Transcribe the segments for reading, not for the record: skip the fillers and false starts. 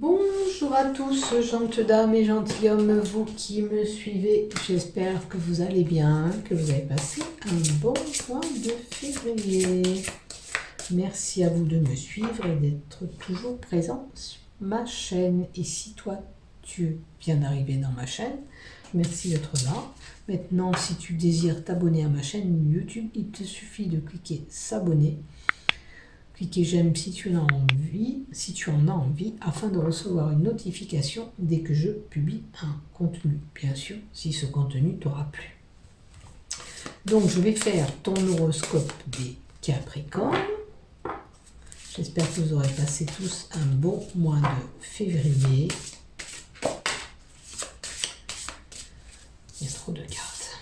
Bonjour à tous, gentes dames et gentilshommes, vous qui me suivez. J'espère que vous allez bien, que vous avez passé un bon mois de février. Merci à vous de me suivre et d'être toujours présent sur ma chaîne. Et si toi, tu viens d'arriver dans ma chaîne, merci d'être là. Maintenant, si tu désires t'abonner à ma chaîne YouTube, il te suffit de cliquer s'abonner. Cliquez j'aime si tu en as envie, afin de recevoir une notification dès que je publie un contenu. Bien sûr, si ce contenu t'aura plu. Donc, je vais faire ton horoscope des Capricornes. J'espère que vous aurez passé tous un bon mois de février. Il y a trop de cartes.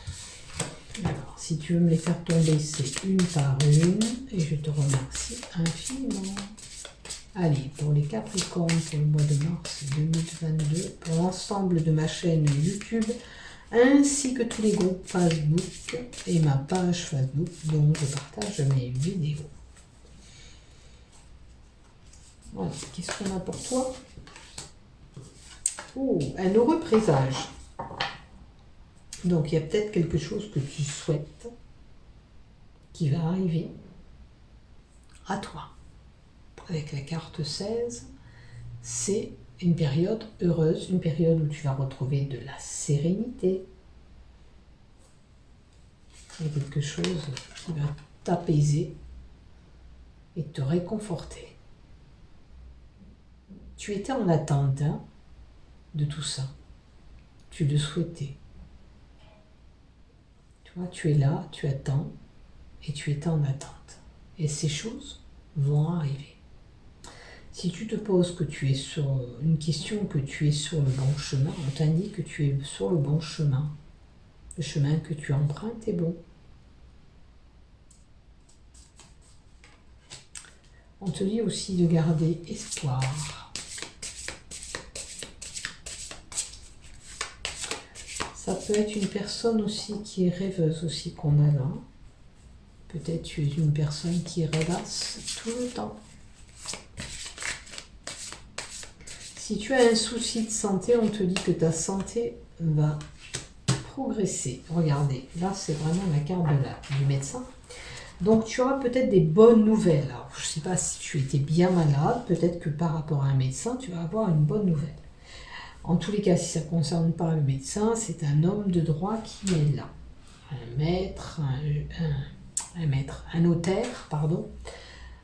Alors, si tu veux me les faire tomber, c'est une par une. Et je te remercie infiniment. Allez, pour les Capricornes, pour le mois de mars 2022, pour l'ensemble de ma chaîne YouTube, ainsi que tous les groupes Facebook et ma page Facebook dont je partage mes vidéos. Voilà, qu'est-ce qu'on a pour toi? Oh, un heureux présage. Donc, il y a peut-être quelque chose que tu souhaites qui va arriver à toi. Avec la carte 16, c'est une période heureuse, une période où tu vas retrouver de la sérénité. Il y a quelque chose qui va t'apaiser et te réconforter. Tu étais en attente de tout ça. Tu le souhaitais. Tu vois, tu es là, tu attends et tu étais en attente. Et ces choses vont arriver. Si tu te poses que tu es sur une question, que tu es sur le bon chemin, on t'indique que tu es sur le bon chemin. Le chemin que tu empruntes est bon. On te dit aussi de garder espoir. Ça peut être une personne aussi qui est rêveuse aussi qu'on a là. Peut-être tu es une personne qui rêvasse tout le temps. Si tu as un souci de santé, on te dit que ta santé va progresser. Regardez, là c'est vraiment la carte du médecin. Donc tu auras peut-être des bonnes nouvelles. Alors, je ne sais pas si tu étais bien malade, peut-être que par rapport à un médecin, tu vas avoir une bonne nouvelle. En tous les cas, si ça ne concerne pas le médecin, c'est un homme de droit qui est là. Un maître, un notaire, pardon,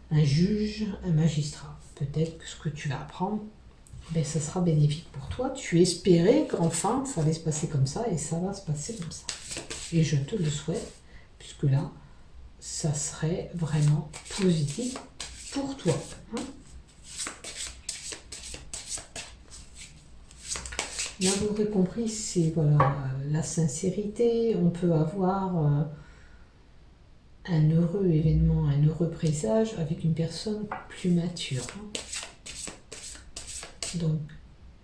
un juge, un magistrat. Peut-être que ce que tu vas apprendre, ça sera bénéfique pour toi. Tu espérais qu'enfin ça allait se passer comme ça et ça va se passer comme ça. Et je te le souhaite, puisque là, ça serait vraiment positif pour toi. Là, vous aurez compris, c'est voilà, la sincérité. On peut avoir un heureux événement, un heureux présage avec une personne plus mature. Donc,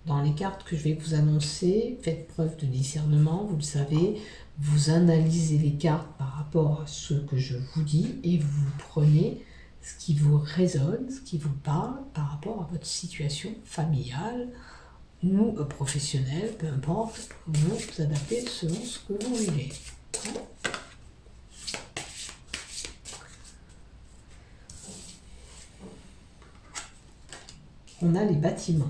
dans les cartes que je vais vous annoncer, faites preuve de discernement, vous le savez, vous analysez les cartes par rapport à ce que je vous dis et vous prenez ce qui vous résonne, ce qui vous parle par rapport à votre situation familiale ou professionnelle, peu importe, vous vous adaptez selon ce que vous vivez. On a les bâtiments,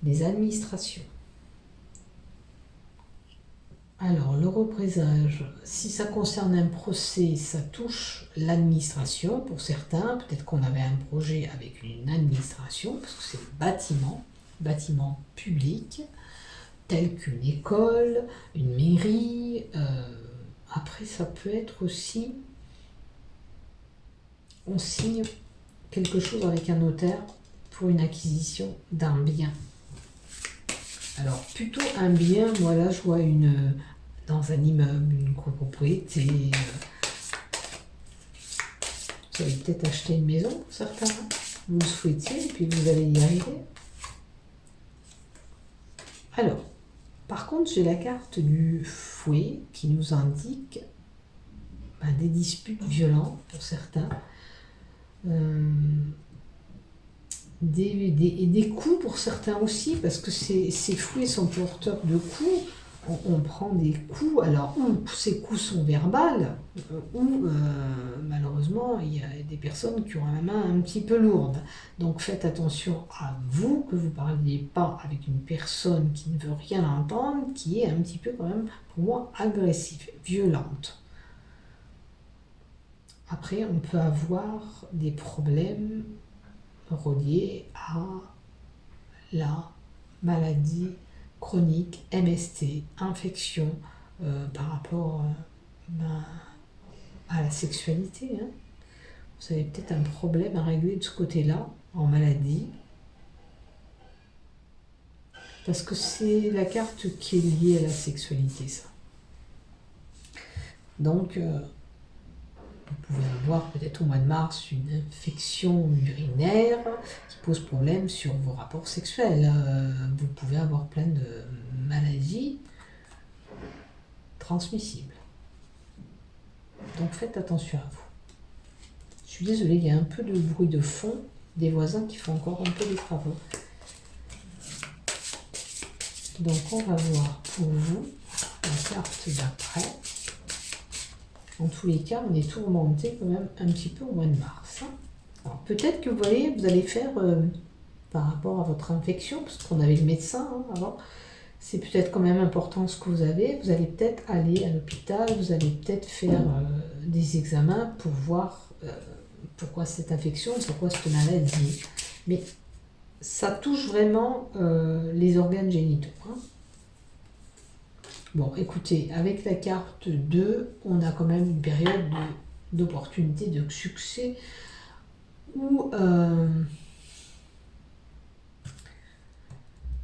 les administrations. Alors, le représage, si ça concerne un procès, ça touche l'administration pour certains. Peut-être qu'on avait un projet avec une administration, parce que c'est le bâtiment public, tel qu'une école, une mairie. Après, ça peut être aussi, on signe quelque chose avec un notaire pour une acquisition d'un bien. Alors, plutôt un bien, moi là, je vois dans un immeuble, une copropriété. Vous avez peut-être acheté une maison pour certains, vous le souhaitiez, et puis vous allez y arriver. Alors, par contre, j'ai la carte du fouet qui nous indique des disputes violentes pour certains. des coups pour certains aussi, parce que ces fruits sont porteurs de coups. On prend des coups, alors ou ces coups sont verbales, ou malheureusement il y a des personnes qui ont la main un petit peu lourde. Donc faites attention à vous, que vous ne parliez pas avec une personne qui ne veut rien entendre, qui est un petit peu quand même, pour moi, agressive, violente. Après, on peut avoir des problèmes reliés à la maladie chronique, MST, infection, par rapport à la sexualité. Hein. Vous avez peut-être un problème à régler de ce côté-là, en maladie. Parce que c'est la carte qui est liée à la sexualité, ça. Donc, vous pouvez avoir peut-être au mois de mars une infection urinaire qui pose problème sur vos rapports sexuels. Vous pouvez avoir plein de maladies transmissibles. Donc faites attention à vous. Je suis désolée, il y a un peu de bruit de fond, des voisins qui font encore un peu des travaux. Donc on va voir pour vous la carte d'après. En tous les cas, on est tourmenté quand même un petit peu au mois de mars. Hein. Alors peut-être que vous voyez, vous allez faire par rapport à votre infection, parce qu'on avait le médecin avant, c'est peut-être quand même important ce que vous avez. Vous allez peut-être aller à l'hôpital, vous allez peut-être faire des examens pour voir pourquoi cette infection, pourquoi cette maladie. Mais ça touche vraiment les organes génitaux. Hein. Bon, écoutez, avec la carte 2, on a quand même une période d'opportunité, de succès, où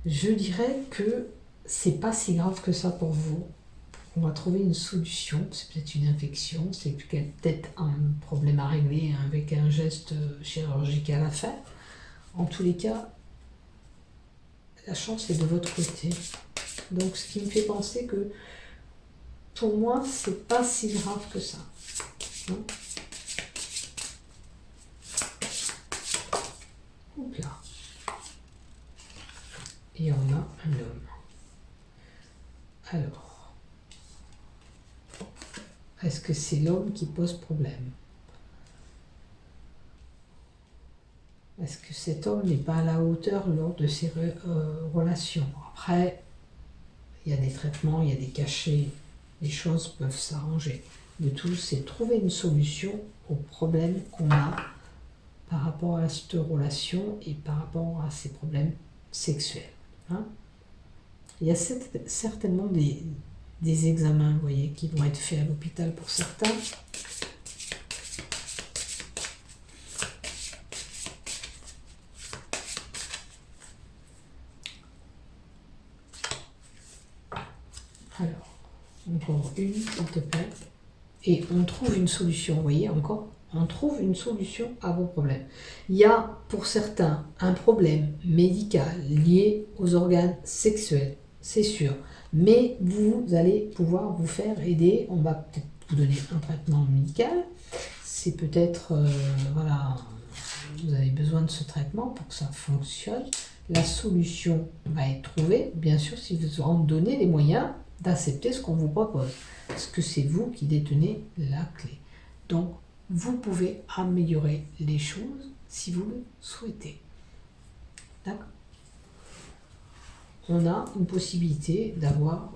je dirais que c'est pas si grave que ça pour vous. On va trouver une solution, c'est peut-être une infection, c'est peut-être un problème à régler avec un geste chirurgical à faire. En tous les cas, la chance est de votre côté. Donc, ce qui me fait penser que, pour moi, c'est pas si grave que ça. Hein? Oups là. Et on a un homme. Alors, est-ce que c'est l'homme qui pose problème? Est-ce que cet homme n'est pas à la hauteur lors de ses relations? Après, il y a des traitements, il y a des cachets, les choses peuvent s'arranger. Le tout, c'est trouver une solution aux problèmes qu'on a par rapport à cette relation et par rapport à ces problèmes sexuels. Hein. Il y a certainement des examens, vous voyez, qui vont être faits à l'hôpital pour certains. Alors, encore une, s'il te plaît. Et on trouve une solution, vous voyez, encore, on trouve une solution à vos problèmes. Il y a, pour certains, un problème médical lié aux organes sexuels, c'est sûr. Mais vous allez pouvoir vous faire aider, on va peut-être vous donner un traitement médical. C'est peut-être, voilà, vous avez besoin de ce traitement pour que ça fonctionne. La solution va être trouvée, bien sûr, si vous en donnez les moyens d'accepter ce qu'on vous propose. Parce que c'est vous qui détenez la clé. Donc, vous pouvez améliorer les choses si vous le souhaitez. D'accord? On a une possibilité d'avoir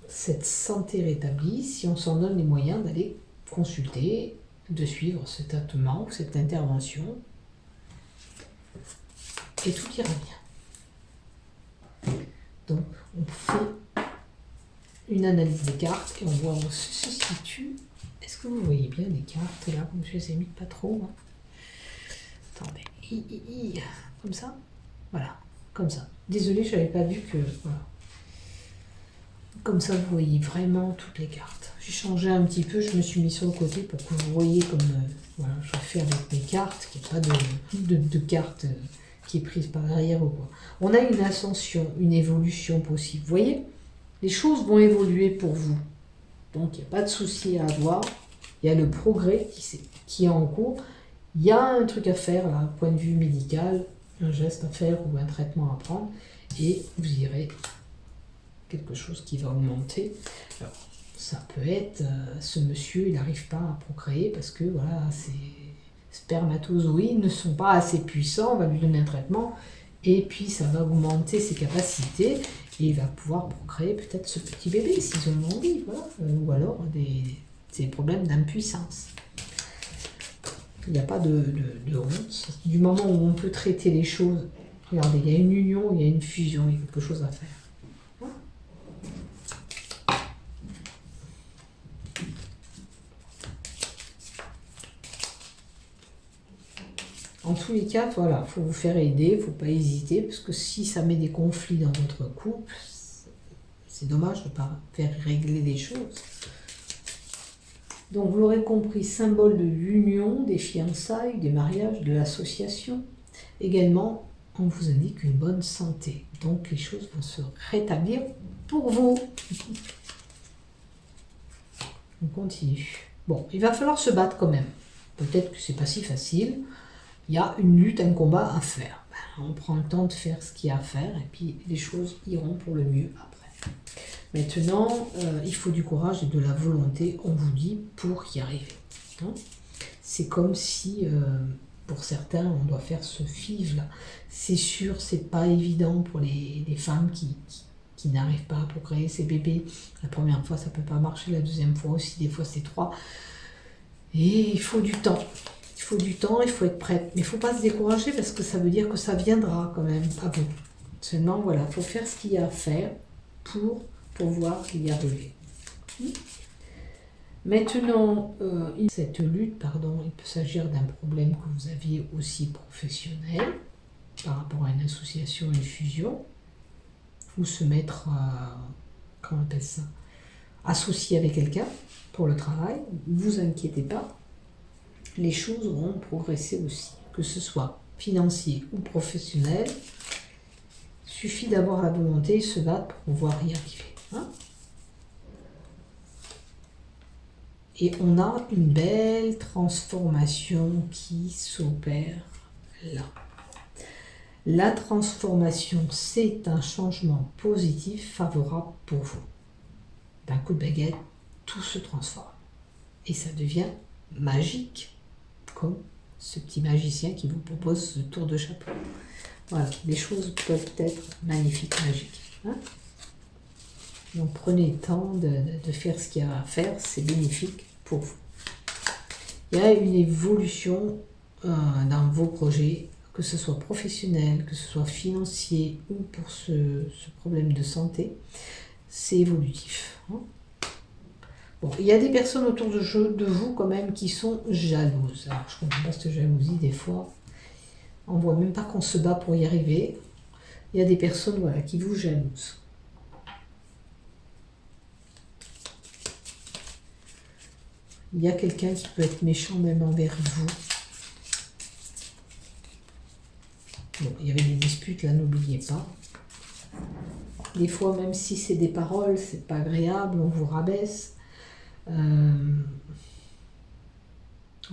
cette santé rétablie si on s'en donne les moyens d'aller consulter, de suivre ce traitement, cette intervention. Et tout ira bien. Donc, on fait une analyse des cartes et on voit où on se situe. Est-ce que vous voyez bien les cartes là, comme je les ai mis pas trop? Hein. Attendez, comme ça, voilà, comme ça. Désolée, je n'avais pas vu que, voilà. Comme ça, vous voyez vraiment toutes les cartes. J'ai changé un petit peu, je me suis mis sur le côté pour que vous voyez comme, voilà, je fais avec mes cartes, qu'il n'y ait pas de cartes qui est prise par derrière ou quoi. On a une ascension, une évolution possible. Vous voyez, les choses vont évoluer pour vous. Donc, il n'y a pas de souci à avoir. Il y a le progrès qui est en cours. Il y a un truc à faire, là, point de vue médical, un geste à faire ou un traitement à prendre, et vous irez quelque chose qui va augmenter. Alors, ça peut être, ce monsieur, il n'arrive pas à procréer parce que, voilà, ses spermatozoïdes ne sont pas assez puissants, on va lui donner un traitement, et puis ça va augmenter ses capacités, et il va pouvoir procréer peut-être ce petit bébé, s'ils en ont envie, voilà. Ou alors des problèmes d'impuissance. Il n'y a pas de honte. Du moment où on peut traiter les choses, regardez, il y a une union, il y a une fusion, il y a quelque chose à faire. En tous les cas, voilà, il faut vous faire aider, il ne faut pas hésiter, parce que si ça met des conflits dans votre couple, c'est dommage de ne pas faire régler les choses. Donc vous l'aurez compris, symbole de l'union, des fiançailles, des mariages, de l'association. Également, on vous indique une bonne santé. Donc les choses vont se rétablir pour vous. On continue. Bon, il va falloir se battre quand même. Peut-être que c'est pas si facile. Il y a une lutte, un combat à faire. On prend le temps de faire ce qu'il y a à faire et puis les choses iront pour le mieux après. Maintenant, il faut du courage et de la volonté, on vous dit, pour y arriver. Hein, c'est comme si, pour certains, on doit faire ce FIV-là. C'est sûr, c'est pas évident pour les femmes qui n'arrivent pas à procréer ces bébés. La première fois, ça peut pas marcher, la deuxième fois aussi, des fois c'est 3. Et il faut du temps. Il faut du temps, il faut être prête. Mais il ne faut pas se décourager parce que ça veut dire que ça viendra quand même à vous. Seulement, voilà, il faut faire ce qu'il y a à faire pour pouvoir y arriver. Maintenant, cette lutte, il peut s'agir d'un problème que vous aviez aussi professionnel par rapport à une association, une fusion, ou se mettre, comment on appelle ça, associé avec quelqu'un pour le travail. Ne vous inquiétez pas, les choses auront progressé aussi, que ce soit financier ou professionnel. Il suffit d'avoir la volonté et se battre pour pouvoir y arriver. Hein, et on a une belle transformation qui s'opère là. La transformation, c'est un changement positif favorable pour vous. D'un coup de baguette, tout se transforme. Et ça devient magique, comme ce petit magicien qui vous propose ce tour de chapeau. Voilà, les choses peuvent être magnifiques, magiques. Hein, donc prenez le temps de faire ce qu'il y a à faire, c'est bénéfique pour vous. Il y a une évolution dans vos projets, que ce soit professionnel, que ce soit financier ou pour ce problème de santé, c'est évolutif. Hein. Bon, il y a des personnes autour de vous quand même qui sont jalouses. Alors je ne comprends pas cette jalousie des fois. On ne voit même pas qu'on se bat pour y arriver. Il y a des personnes voilà, qui vous jalousent. Il y a quelqu'un qui peut être méchant même envers vous. Bon, il y avait des disputes là, n'oubliez pas. Des fois, même si c'est des paroles, c'est pas agréable, on vous rabaisse. En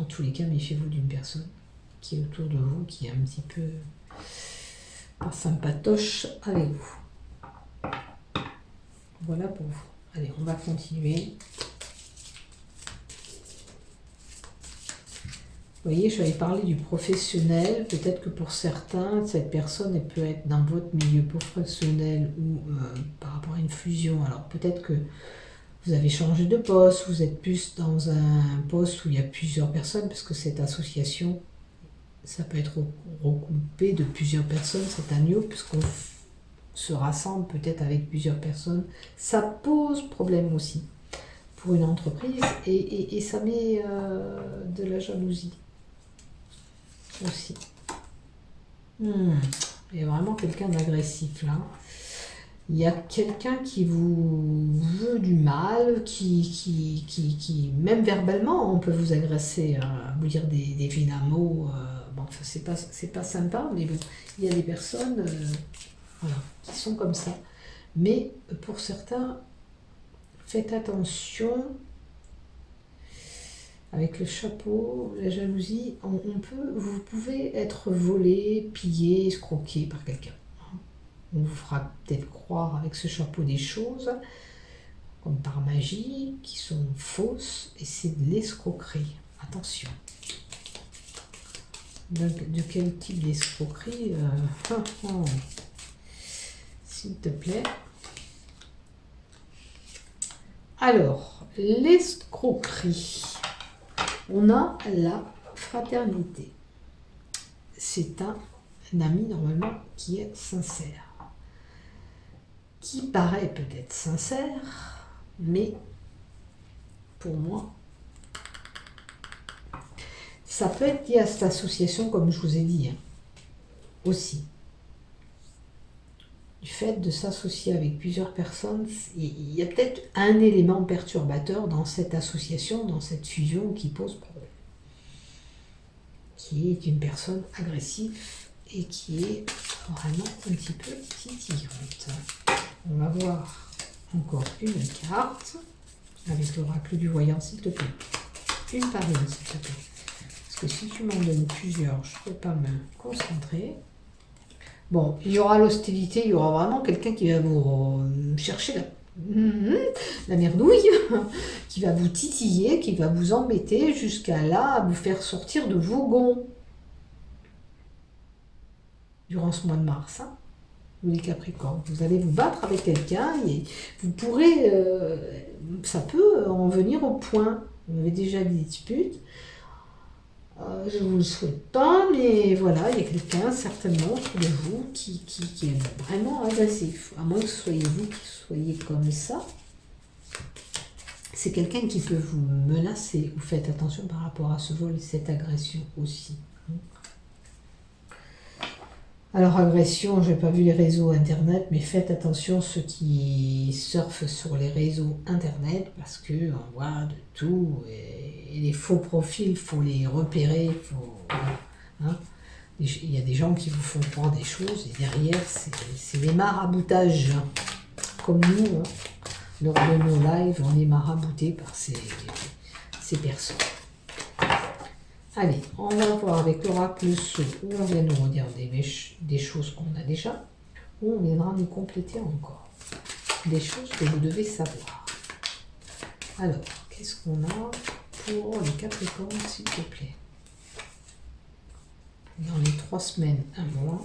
tous les cas, méfiez-vous d'une personne qui est autour de vous, qui est un petit peu pas sympatoche avec vous. Voilà pour vous. Allez, on va continuer. Vous voyez, je vais parler du professionnel. Peut-être que pour certains, cette personne elle peut être dans votre milieu professionnel ou par rapport à une fusion. Alors peut-être que vous avez changé de poste, vous êtes plus dans un poste où il y a plusieurs personnes, parce que cette association, ça peut être recoupé de plusieurs personnes, c'est un nœud, puisqu'on se rassemble peut-être avec plusieurs personnes. Ça pose problème aussi pour une entreprise et ça met de la jalousie aussi. Il y a vraiment quelqu'un d'agressif là. Il y a quelqu'un qui vous veut du mal, qui même verbalement, on peut vous agresser, vous dire des vilains mots. Bon, enfin, c'est pas sympa, mais bon, il y a des personnes voilà, qui sont comme ça. Mais pour certains, faites attention. Avec le chapeau, la jalousie, vous pouvez être volé, pillé, escroqué par quelqu'un. On vous fera peut-être croire avec ce chapeau des choses, comme par magie, qui sont fausses, et c'est de l'escroquerie. Attention. De quel type d'escroquerie s'il te plaît. Alors, l'escroquerie. On a la fraternité. C'est un ami normalement qui est sincère. Qui paraît peut-être sincère, mais pour moi, ça peut être lié à cette association, comme je vous ai dit, aussi. Du fait de s'associer avec plusieurs personnes, il y a peut-être un élément perturbateur dans cette association, dans cette fusion qui pose problème. Qui est une personne agressive et qui est vraiment un petit peu titillante. On va voir encore une carte avec l'oracle du voyant, s'il te plaît. Une par une, s'il te plaît. Parce que si tu m'en donnes plusieurs, je ne peux pas me concentrer. Bon, il y aura l'hostilité, il y aura vraiment quelqu'un qui va vous chercher la merdouille, qui va vous titiller, qui va vous embêter jusqu'à là, à vous faire sortir de vos gonds. Durant ce mois de mars, hein, vous les Capricornes, vous allez vous battre avec quelqu'un et vous pourrez, ça peut en venir au point. Vous avez déjà des disputes. Je ne vous le souhaite pas, mais voilà, il y a quelqu'un certainement autour de vous qui est vraiment agressif. À moins que ce soyez vous qui soyez comme ça. C'est quelqu'un qui peut vous menacer. Vous faites attention par rapport à ce vol et cette agression aussi. Alors agression, je n'ai pas vu les réseaux internet, mais faites attention ceux qui surfent sur les réseaux internet parce que on voit de tout et les faux profils, faut les repérer, hein. Il y a des gens qui vous font croire des choses et derrière c'est des maraboutages, comme nous, hein. Lors de nos lives, on est maraboutés par ces personnes. Allez, on va voir avec l'oracle Sceau où on vient nous redire des choses qu'on a déjà, ou on viendra nous compléter encore des choses que vous devez savoir. Alors, qu'est-ce qu'on a pour les Capricornes, s'il te plaît? Dans les 3 semaines, un mois,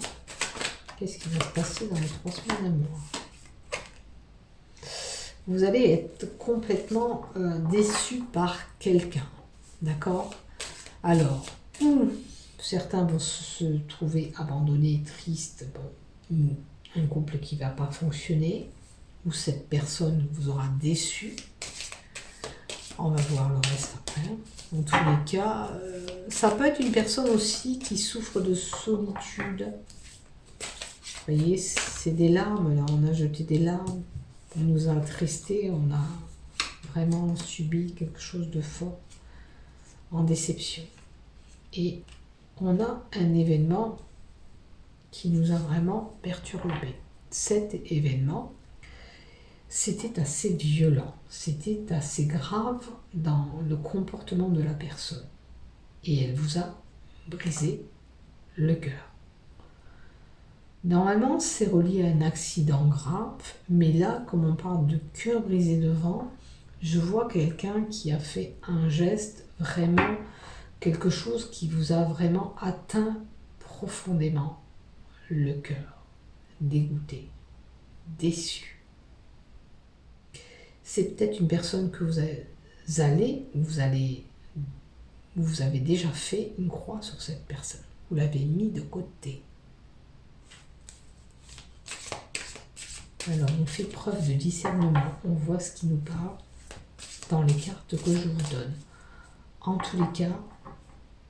qu'est-ce qui va se passer dans les 3 semaines, un mois? Vous allez être complètement déçu par quelqu'un, d'accord? Alors, certains vont se trouver abandonnés, tristes, ou un couple qui ne va pas fonctionner, ou cette personne vous aura déçu. On va voir le reste après. Dans tous les cas, ça peut être une personne aussi qui souffre de solitude. Vous voyez, c'est des larmes, là, on a jeté des larmes, on nous a attristés, on a vraiment subi quelque chose de fort en déception. Et on a un événement qui nous a vraiment perturbé. Cet événement, c'était assez violent, c'était assez grave dans le comportement de la personne. Et elle vous a brisé le cœur. Normalement, c'est relié à un accident grave, mais là, comme on parle de cœur brisé devant, je vois quelqu'un qui a fait un geste vraiment, quelque chose qui vous a vraiment atteint profondément le cœur, dégoûté, déçu. C'est peut-être une personne que vous avez déjà fait une croix sur cette personne. Vous l'avez mis de côté. Alors, on fait preuve de discernement. On voit ce qui nous parle dans les cartes que je vous donne. En tous les cas,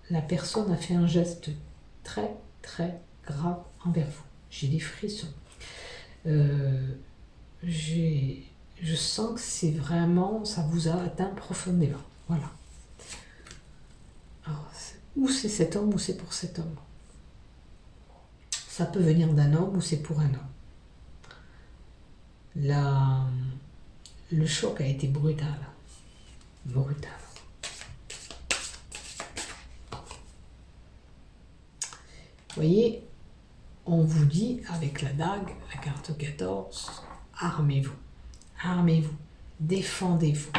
la personne a fait un geste très, très grave envers vous. J'ai des frissons. Je sens que c'est vraiment, ça vous a atteint profondément. Voilà. Alors, ou c'est cet homme ou c'est pour cet homme. Ça peut venir d'un homme ou c'est pour un homme. Le choc a été brutal. Brutal. voyez, on vous dit avec la dague, la carte 14, armez-vous, armez-vous, défendez-vous.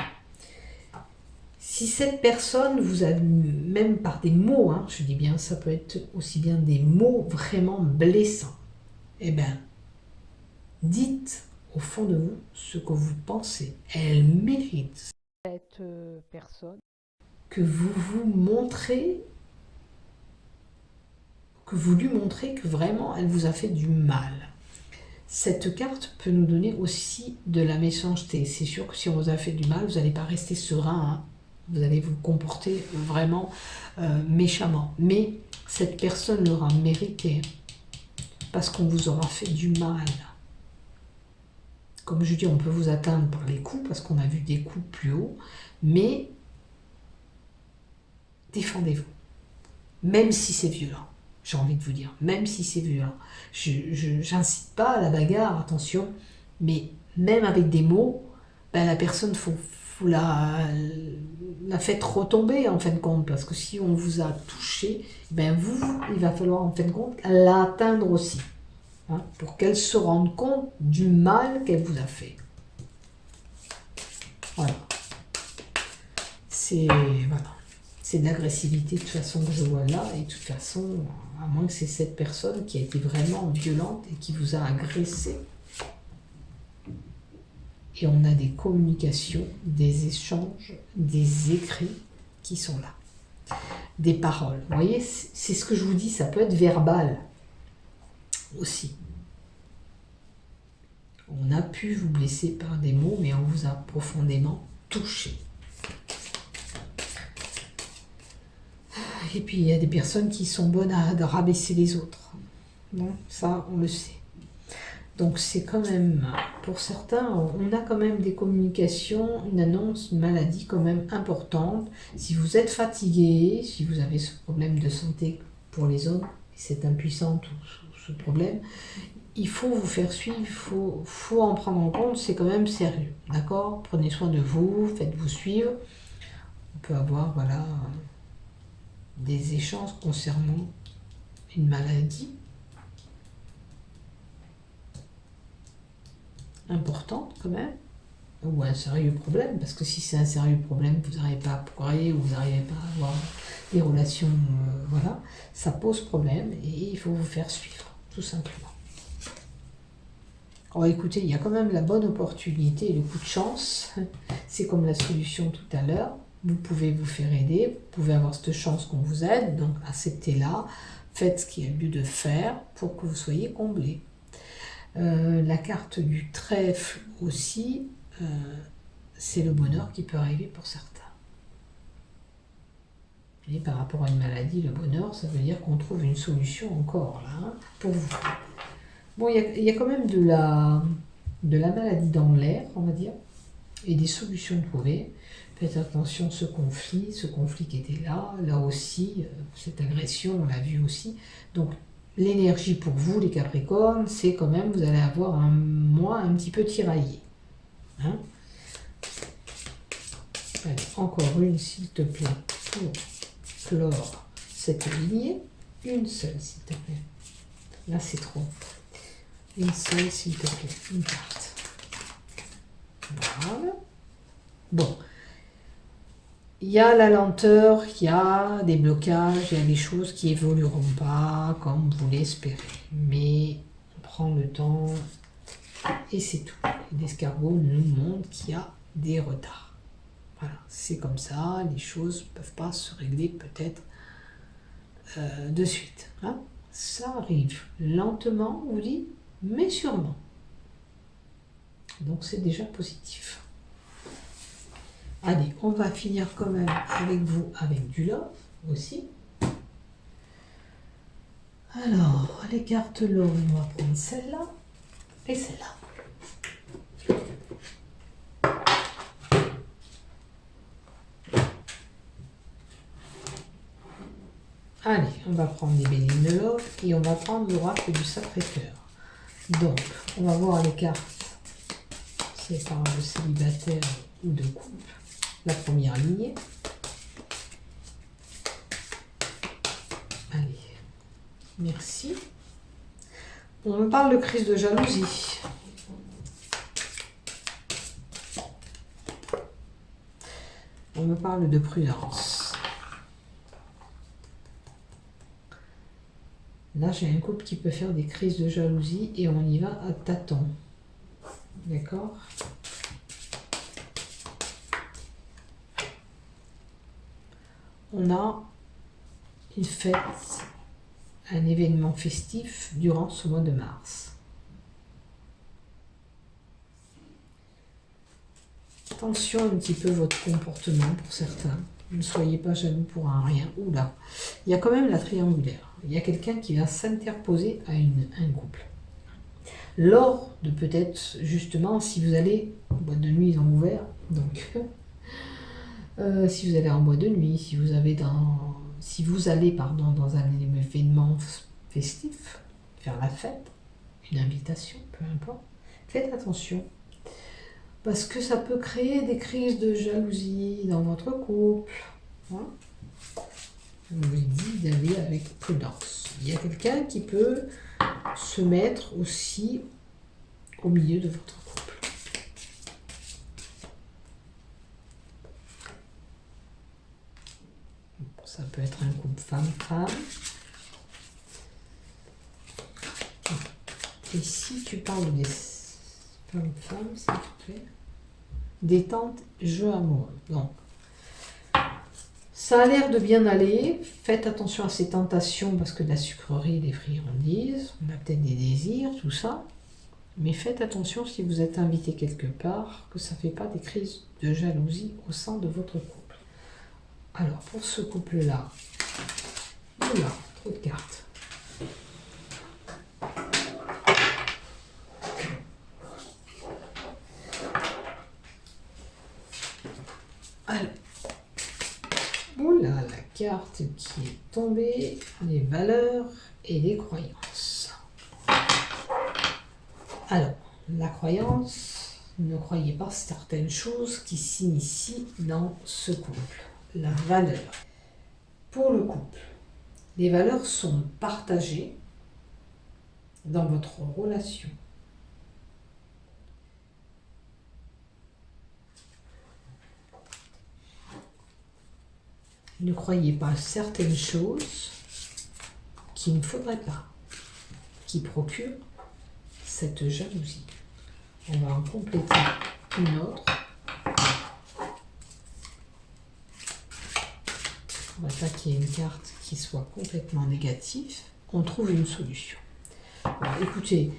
Si cette personne vous a, même par des mots, hein, je dis bien, ça peut être aussi bien des mots vraiment blessants, eh bien, dites au fond de vous ce que vous pensez. Elle mérite cette personne que vous vous montrez, que vous lui montrez que vraiment elle vous a fait du mal. Cette carte peut nous donner aussi de la méchanceté. C'est sûr que si on vous a fait du mal, vous n'allez pas rester serein, hein. Vous allez vous comporter vraiment méchamment. Mais cette personne l'aura mérité parce qu'on vous aura fait du mal. Comme je dis, on peut vous atteindre par les coups parce qu'on a vu des coups plus haut, mais défendez-vous, même si c'est violent. J'ai envie de vous dire, même si c'est violent. Je n'incite pas à la bagarre, attention, mais même avec des mots, ben la personne, faut la faites retomber en fin de compte, parce que si on vous a touché, ben vous, il va falloir en fin de compte l'atteindre aussi, hein, pour qu'elle se rende compte du mal qu'elle vous a fait. Voilà. C'est de l'agressivité de toute façon que je vois là, et de toute façon, à moins que c'est cette personne qui a été vraiment violente et qui vous a agressé. Et on a des communications, des échanges, des écrits qui sont là. Des paroles. Vous voyez, c'est ce que je vous dis, ça peut être verbal aussi. On a pu vous blesser par des mots, mais on vous a profondément touché. Et puis, il y a des personnes qui sont bonnes à rabaisser les autres. Bon, ça, on le sait. Donc, c'est quand même, pour certains, on a quand même des communications, une annonce, une maladie quand même importante. Si vous êtes fatigué, si vous avez ce problème de santé pour les hommes, cette impuissance ou ce problème, il faut vous faire suivre, il faut en prendre en compte, c'est quand même sérieux. D'accord? Prenez soin de vous, faites-vous suivre. On peut avoir, voilà, des échanges concernant une maladie importante quand même, ou un sérieux problème, parce que si c'est un sérieux problème, vous n'arrivez pas à procréer ou vous n'arrivez pas à avoir des relations, voilà, ça pose problème et il faut vous faire suivre, tout simplement. Alors écoutez, il y a quand même la bonne opportunité et le coup de chance, c'est comme la solution tout à l'heure, vous pouvez vous faire aider, vous pouvez avoir cette chance qu'on vous aide, donc acceptez-la, faites ce qu'il y a lieu de faire pour que vous soyez comblé. La carte du trèfle aussi, c'est le bonheur qui peut arriver pour certains. Et par rapport à une maladie, le bonheur, ça veut dire qu'on trouve une solution encore là, hein, pour vous. Bon, il y a quand même de la maladie dans l'air, on va dire, et des solutions trouvées. Faites attention, ce conflit qui était là aussi, cette agression, on l'a vu aussi. Donc, l'énergie pour vous, les Capricornes, c'est quand même, vous allez avoir un mois un petit peu tiraillé. Hein? Allez, encore une, s'il te plaît, pour clore cette lignée. Une seule, s'il te plaît. Là, c'est trop. Une seule, s'il te plaît. Une carte. Voilà. Bon. Il y a la lenteur, il y a des blocages, il y a des choses qui évolueront pas comme vous l'espérez. Mais on prend le temps et c'est tout. L'escargot nous montre qu'il y a des retards. Voilà, c'est comme ça, les choses ne peuvent pas se régler peut-être de suite. Hein. Ça arrive lentement, on vous dit, mais sûrement. Donc c'est déjà positif. Allez, on va finir quand même avec vous, avec du love aussi. Alors, les cartes love, on va prendre celle-là et celle-là. Allez, on va prendre des bénines de love et on va prendre l'oracle du Sacré-Cœur. Donc, on va voir les cartes. C'est par le célibataire ou de couple. La première lignée. Allez. Merci. On me parle de crise de jalousie. On me parle de prudence. Là, j'ai un couple qui peut faire des crises de jalousie et on y va à tâtons. D'accord? On a une fête, un événement festif durant ce mois de mars. Attention un petit peu votre comportement pour certains. Ne soyez pas jaloux pour un rien. Oula, il y a quand même la triangulaire. Il y a quelqu'un qui va s'interposer à un couple. Lors de peut-être, justement, si vous allez, en boîte de nuit, ils ont ouvert, donc si vous allez en boîte de nuit, si vous allez dans un événement festif, faire la fête, une invitation, peu importe, faites attention. Parce que ça peut créer des crises de jalousie dans votre couple. Hein? Je vous dis d'aller avec prudence. Il y a quelqu'un qui peut se mettre aussi au milieu de votre couple. Ça peut être un couple femme-femme. Et si tu parles des femmes-femmes, s'il te plaît. Détente, jeu amoureux. Donc, ça a l'air de bien aller. Faites attention à ces tentations parce que de la sucrerie, des friandises, on a peut-être des désirs, tout ça. Mais faites attention si vous êtes invité quelque part, que ça ne fait pas des crises de jalousie au sein de votre couple. Alors, pour ce couple-là, oula, trop de cartes. Alors, oula, la carte qui est tombée, les valeurs et les croyances. Alors, la croyance, ne croyez pas certaines choses qui s'initient dans ce couple. La valeur. Pour le couple, les valeurs sont partagées dans votre relation. Ne croyez pas certaines choses qu'il ne faudrait pas, qui procurent cette jalousie. On va en compléter une autre. On va pas qu'il y ait une carte qui soit complètement négative. On trouve une solution. Alors, écoutez,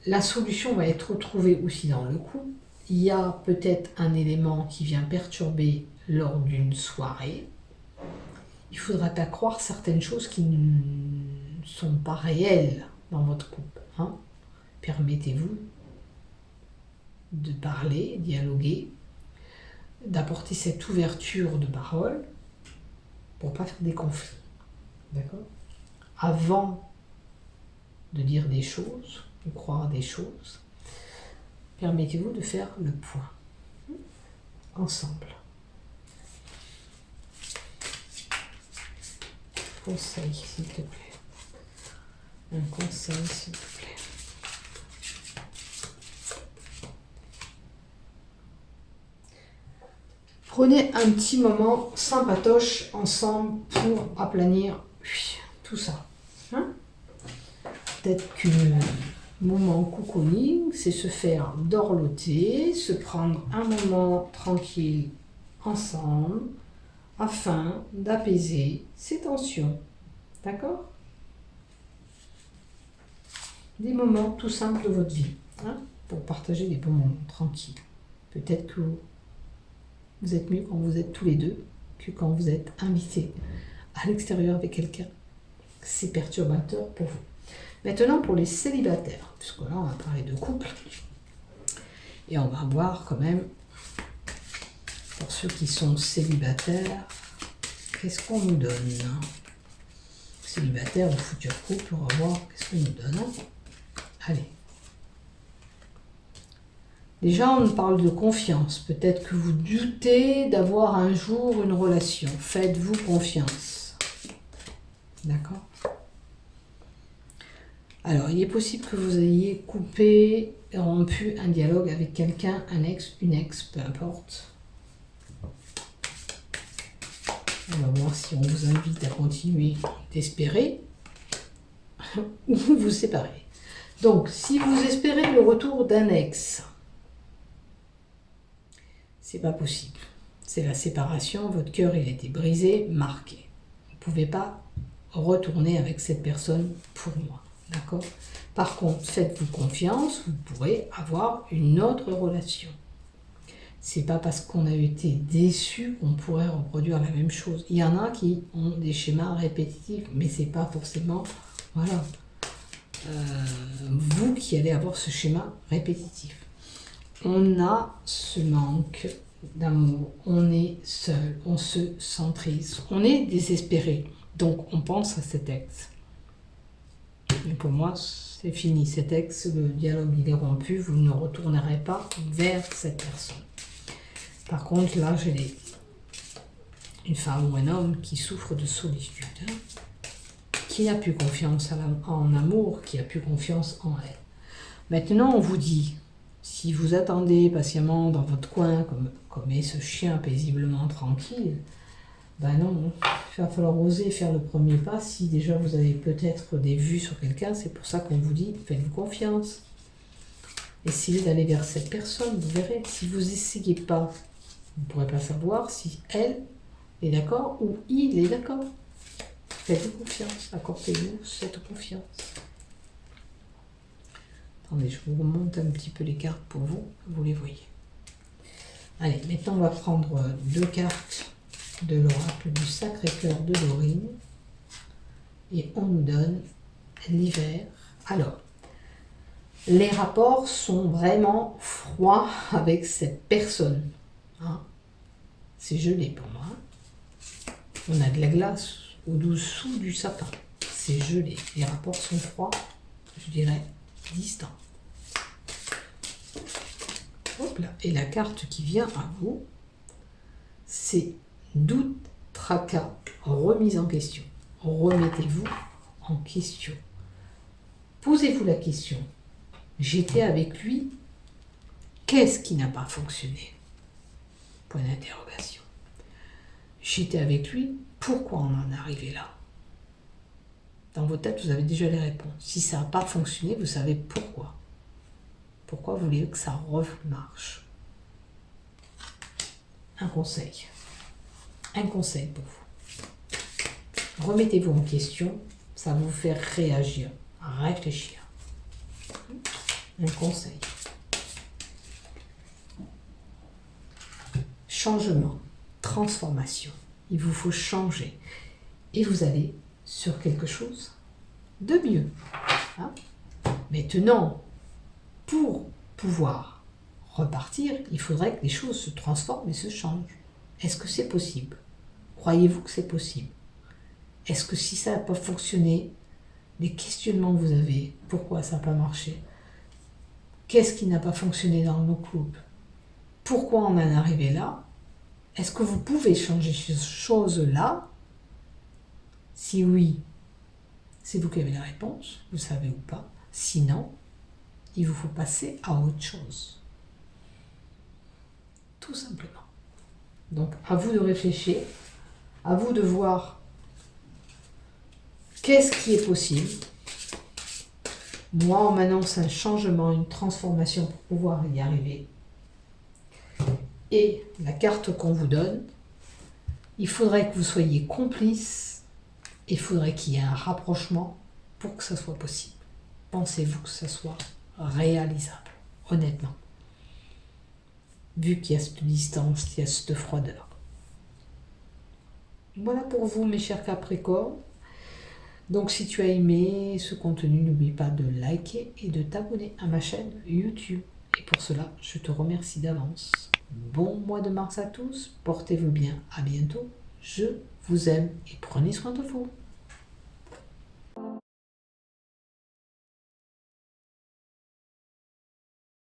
la solution va être retrouvée aussi dans le couple. Il y a peut-être un élément qui vient perturber lors d'une soirée. Il ne faudra pas croire certaines choses qui ne sont pas réelles dans votre couple. Hein. Permettez-vous de parler, dialoguer, d'apporter cette ouverture de parole pour ne pas faire des conflits. D'accord ? Avant de dire des choses, de croire des choses, permettez-vous de faire le point ensemble. Conseil, s'il te plaît. Un conseil, s'il te plaît. Prenez un petit moment sympatoche ensemble pour aplanir tout ça. Hein? Peut-être que le moment cocooning, c'est se faire dorloter, se prendre un moment tranquille ensemble, afin d'apaiser ces tensions. D'accord? Des moments tout simples de votre vie, hein, pour partager des bons moments tranquilles. Peut-être que vous êtes mieux quand vous êtes tous les deux que quand vous êtes invités à l'extérieur avec quelqu'un. C'est perturbateur pour vous. Maintenant, pour les célibataires, puisque là, on va parler de couple, et on va voir quand même, pour ceux qui sont célibataires, qu'est-ce qu'on nous donne? Célibataire ou futur couple, on va voir qu'est-ce qu'on nous donne. Allez. Déjà, on parle de confiance. Peut-être que vous doutez d'avoir un jour une relation. Faites-vous confiance. D'accord ? Alors, il est possible que vous ayez coupé, rompu un dialogue avec quelqu'un, un ex, une ex, peu importe. On va voir si on vous invite à continuer d'espérer ou vous séparer. Donc, si vous espérez le retour d'un ex, c'est pas possible. C'est la séparation, votre cœur il a été brisé, marqué. Vous ne pouvez pas retourner avec cette personne pour moi. D'accord? Par contre, faites-vous confiance, vous pourrez avoir une autre relation. C'est pas parce qu'on a été déçu qu'on pourrait reproduire la même chose. Il y en a qui ont des schémas répétitifs, mais c'est pas forcément, voilà, vous qui allez avoir ce schéma répétitif. On a ce manque d'amour, on est seul, on se centrise, on est désespéré, donc on pense à cet ex. Mais pour moi, c'est fini, cet ex, le dialogue il est rompu, vous ne retournerez pas vers cette personne. Par contre, là, j'ai une femme ou un homme qui souffre de solitude, hein, qui n'a plus confiance en amour, qui a plus confiance en elle. Maintenant, on vous dit, si vous attendez patiemment dans votre coin, comme est ce chien paisiblement tranquille, ben non, il va falloir oser faire le premier pas. Si déjà vous avez peut-être des vues sur quelqu'un, c'est pour ça qu'on vous dit, faites-vous confiance. Essayez d'aller vers cette personne, vous verrez. Si vous n'essayez pas, vous ne pourrez pas savoir si elle est d'accord ou il est d'accord. Faites-vous confiance, accordez-vous cette confiance. Attendez, je vous remonte un petit peu les cartes pour vous, vous les voyez. Allez, maintenant on va prendre 2 cartes de l'oracle du Sacré-Cœur de Laurine et on nous donne l'hiver. Alors, les rapports sont vraiment froids avec cette personne. Hein. C'est gelé pour moi. On a de la glace au-dessous du sapin. C'est gelé. Les rapports sont froids, je dirais distants. Hop là. Et la carte qui vient à vous, c'est doute, tracas, remise en question. Remettez-vous en question. Posez-vous la question. J'étais avec lui. Qu'est-ce qui n'a pas fonctionné? Point d'interrogation. J'étais avec lui. Pourquoi on en est arrivé là? Dans vos têtes, vous avez déjà les réponses. Si ça n'a pas fonctionné, vous savez pourquoi. Pourquoi vous voulez que ça remarche? Un conseil. Un conseil pour vous. Remettez-vous en question. Ça va vous faire réagir, réfléchir. Un conseil. Changement, transformation. Il vous faut changer. Et vous allez sur quelque chose de mieux. Hein? Maintenant, pour pouvoir repartir, il faudrait que les choses se transforment et se changent. Est-ce que c'est possible? Croyez-vous que c'est possible? Est-ce que si ça n'a pas fonctionné, les questionnements que vous avez, pourquoi ça n'a pas marché? Qu'est-ce qui n'a pas fonctionné dans nos couples? Pourquoi on en est arrivé là? Est-ce que vous pouvez changer ces choses-là? Si oui, c'est vous qui avez la réponse, vous savez ou pas. Sinon, il vous faut passer à autre chose. Tout simplement. Donc, à vous de réfléchir, à vous de voir qu'est-ce qui est possible. Moi, on m'annonce un changement, une transformation pour pouvoir y arriver. Et la carte qu'on vous donne, il faudrait que vous soyez complice, il faudrait qu'il y ait un rapprochement pour que ça soit possible. Pensez-vous que ça soit réalisable, honnêtement? Vu qu'il y a cette distance, il y a cette froideur. Voilà pour vous, mes chers Capricornes. Donc, si tu as aimé ce contenu, n'oublie pas de liker et de t'abonner à ma chaîne YouTube. Et pour cela, je te remercie d'avance. Bon mois de mars à tous, portez-vous bien, à bientôt. Je vous aime et prenez soin de vous.